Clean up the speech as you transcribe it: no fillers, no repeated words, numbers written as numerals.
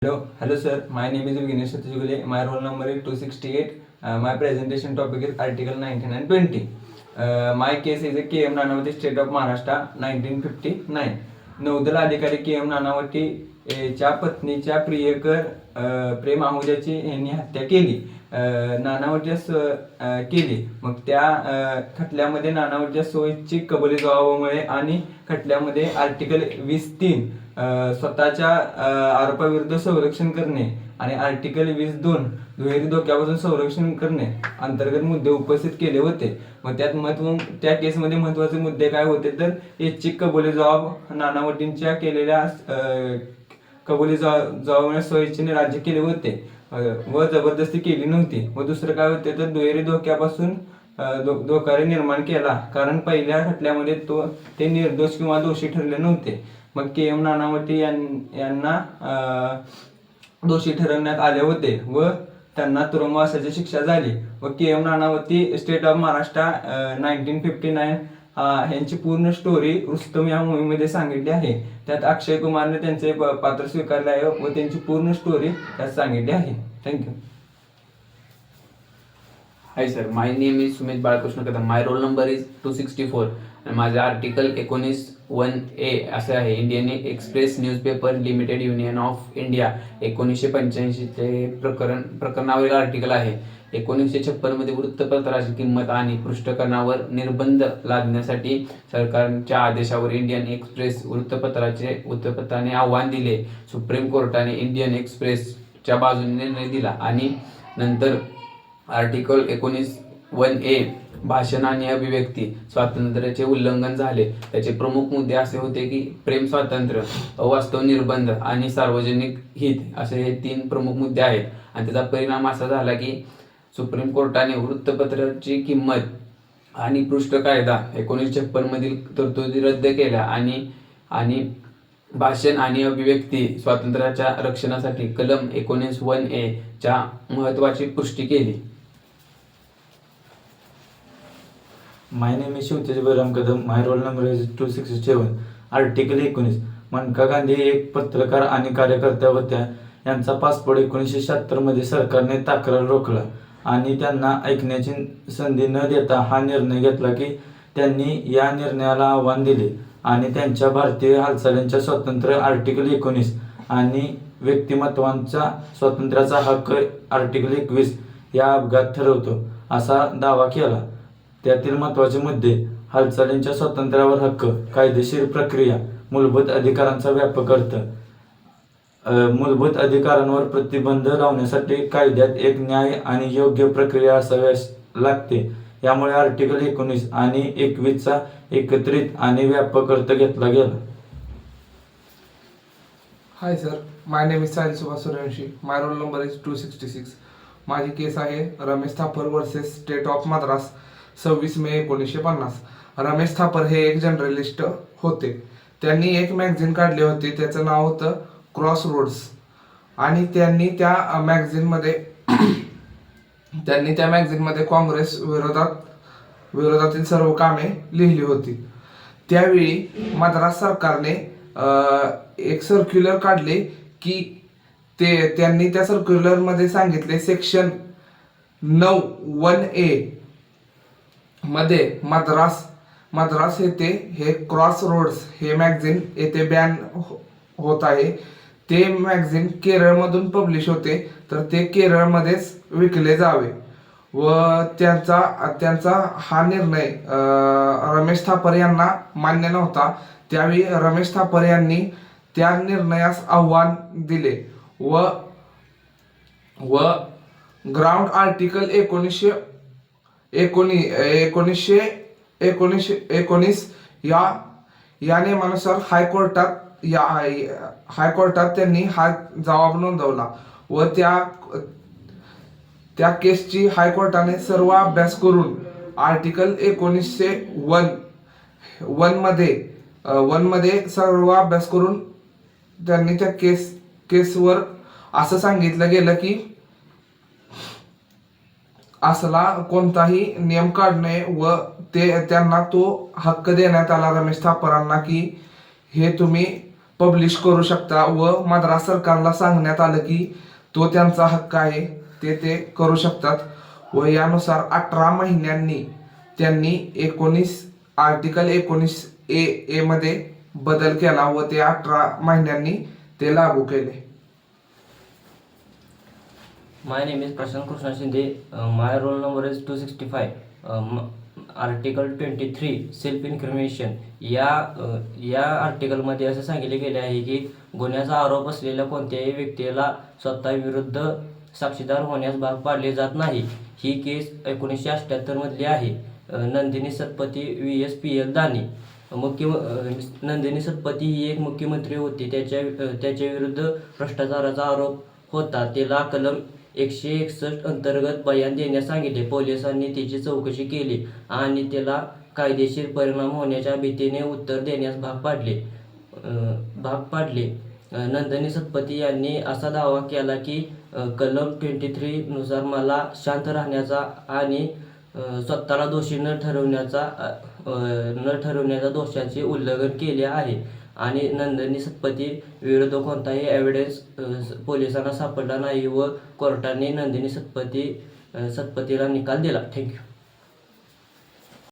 Hello sir, my name is Vignesh Satyajugule. My roll number is 268. My presentation topic is Article 19 and 20. My case is a KM Nanavati, State of Maharashtra, 1959. नौदल अधिकारी KM Nanavati च्या पत्नीच्या प्रियकर प्रेम आहुजाची यांनी हत्या केली. नानावटीस केली. मग त्या खटल्यामध्ये नानावटीच्या स्वैच्छिक कबुली जबाबामुळे आणि खटल्यामध्ये आर्टिकल 20(3) स्वतःच्या आरोपाविरुद्ध संरक्षण करणे आणि आर्टिकल 20(2) दुहेरी धोक्यापासून संरक्षण करणे अंतर्गत मुद्दे उपस्थित केले होते. मग त्या केसमध्ये महत्त्वाचे मुद्दे काय होते तर ऐच्छिक कबुली जबाब, नानावटींच्या केलेल्या कबुली जबाबामुळे स्वइच्छेने राज्य केले होते व जबरदस्ती केली नव्हती. व दुसरं काय होते तर दुहेरी धोक्यापासून धोका निर्माण केला, कारण पहिल्या खटल्यामध्ये ते निर्दोष किंवा दोषी ठरले नव्हते. मग KM नानावटी यांना दोषी ठरवण्यात आले होते व त्यांना तुरुंगवासाची शिक्षा झाली. व KM Nanavati state of Maharashtra 1959 यांची पूर्ण स्टोरी रुस्तम या मूवीमध्ये सांगितली आहे. त्यात अक्षय कुमारने त्यांचे पात्र स्वीकारले आहे व त्यांची पूर्ण स्टोरी त्यात सांगितली आहे. Thank you. Hi sir, my name is Sumit Balkrishna Kadam. My roll number is 264 आणि माझे आर्टिकल 19(1)A असे आहे. Indian express newspaper limited union of India 1985 चे प्रकरणावरील आर्टिकल आहे. 1956 मध्ये वृत्तपत्राची किंमत आणि पृष्ठकरणावर निर्बंध लादण्यासाठी सरकारच्या आदेशावर इंडियन एक्सप्रेस वृत्तपत्राने आव्हान दिले. सुप्रीम कोर्टाने इंडियन एक्सप्रेसच्या बाजूने निर्णय दिला आणि नंतर आर्टिकल 19(1)A भाषण आणि अभिव्यक्ती स्वातंत्र्याचे उल्लंघन झाले. त्याचे प्रमुख मुद्दे असे होते की प्रेम स्वातंत्र्य, अवास्तव निर्बंध आणि सार्वजनिक हित असे हे 3 प्रमुख मुद्दे आहेत. आणि त्याचा परिणाम असा झाला की सुप्रीम कोर्टाने वृत्तपत्राची किंमत आणि पृष्ठ कायदा 1956 मधील तरतुदी रद्द केल्या आणि भाषण आणि अभिव्यक्ती स्वातंत्र्याच्या रक्षणासाठी कलम 19(1)A च्या महत्त्वाची पुष्टी केली. My name is Shivtej Balram Kadam. My roll number is 267. Article 19. Maneka Gandhi एक पत्रकार आणि कार्यकर्त्या होत्या. यांचा पासपोर्ट 1976 मध्ये सरकारने तक्रार रोखला आणि त्यांना ऐकण्याची संधी न देता हा निर्णय घेतला की त्यांनी या निर्णयाला आव्हान दिले आणि त्यांच्या भारतीय हालचालींच्या स्वातंत्र्य आर्टिकल 19 आणि व्यक्तिमत्वांच्या स्वातंत्र्याचा हक्क आर्टिकल 21 या अपघात ठरवतो असा दावा केला. त्यातील महत्त्वाचे मुद्दे: हालचालींच्या स्वातंत्र्यावर हक्क, कायदेशीर प्रक्रिया, मूलभूत अधिकारांचा व्यापक अर्थ, मूलभूत अधिकारांवर प्रतिबंध लावण्यासाठी कायद्यात एक न्याय आणि योग्य प्रक्रिया असाव्यास लागते. यामुळे आर्टिकल 19 आणि 21 चा एकत्रित आणि व्यापक अर्थ घेतला गेला. Hi sir, my name is Sahil Subhash Suryavanshi. My roll number is 266. माझी केस आहे Ramesh Thapar versus state of Madras 26 मे 1950. रमेश थापर हे एक जर्नलिस्ट होते. त्यांनी एक मॅगझिन काढली होती, त्याचं नाव होतं क्रॉस रोड्स. आणि त्यांनी त्या मॅगझिनमध्ये काँग्रेस विरोधातील सर्व कामे लिहिली होती. त्यावेळी मद्रास सरकारने एक सर्क्युलर काढले की त्यांनी त्या सर्क्युलरमध्ये सांगितले सेक्शन 9(1)A मध्ये मद्रास येथे हे क्रॉस रोड्स हे मॅगझिन येथे बॅन होत आहे. ते मॅगझिन केरळमधून पब्लिश होते, तर ते केरळमध्येच विकले जावे व त्यांचा हा निर्णय रमेश थापर यांना मान्य नव्हता. त्यावेळी रमेश थापर यांनी त्या निर्णयास आव्हान दिले व ग्राउंड आर्टिकल 1919 या नियमानुसार हायकोर्टात त्यांनी हा जबाब नोंदवला व त्या केसची हायकोर्टाने सर्व अभ्यास करून आर्टिकल 19(1) मध्ये सर्व अभ्यास करून त्यांनी त्या केसवर असं सांगितलं गेलं की असला कोणताही नियम काढणे व त्यांना तो हक्क देण्यात आला रमेश थापरांना की हे तुम्ही पब्लिश करू शकता व मद्रास सरकारला सांगण्यात आलं की तो त्यांचा हक्क आहे, ते करू शकतात व यानुसार 18 महिन्यांनी त्यांनी आर्टिकल 19A मध्ये बदल केला व ते 18 महिन्यांनी ते लागू केले. My name is Prashant Krishna Shinde. My roll number is 265. Article 23 self incrimination या आर्टिकलमध्ये असं सांगितले गेले आहे की गुन्ह्याचा आरोप असलेल्या कोणत्याही व्यक्तीला स्वतःविरुद्ध साक्षीदार होण्यास भाग पाडले जात नाही. ही केस 1978 मधली आहे. नंदिनी सतपती VSPL दानी नंदिनी सतपती ही एक मुख्यमंत्री होती. त्याच्या विरुद्ध भ्रष्टाचाराचा आरोप होता. तिला कलम 161 अंतर्गत बयान देण्यास सांगितले. पोलिसांनी तिची चौकशी केली आणि तिला कायदेशीर परिणाम होण्याच्या भीतीने उत्तर देण्यास भाग पाडले. नंदिनी सतपती यांनी असा दावा केला की कलम 23 नुसार मला शांत राहण्याचा आणि स्वतःला दोषी न ठरवण्याच्या दोषाचे उल्लंघन केले आहे आणि नंदिनी सतपती विरुद्ध कोणताही एव्हिडन्स पोलिसांना सापडला नाही व कोर्टाने नंदिनी सतपतीला निकाल दिला. थँक्यू.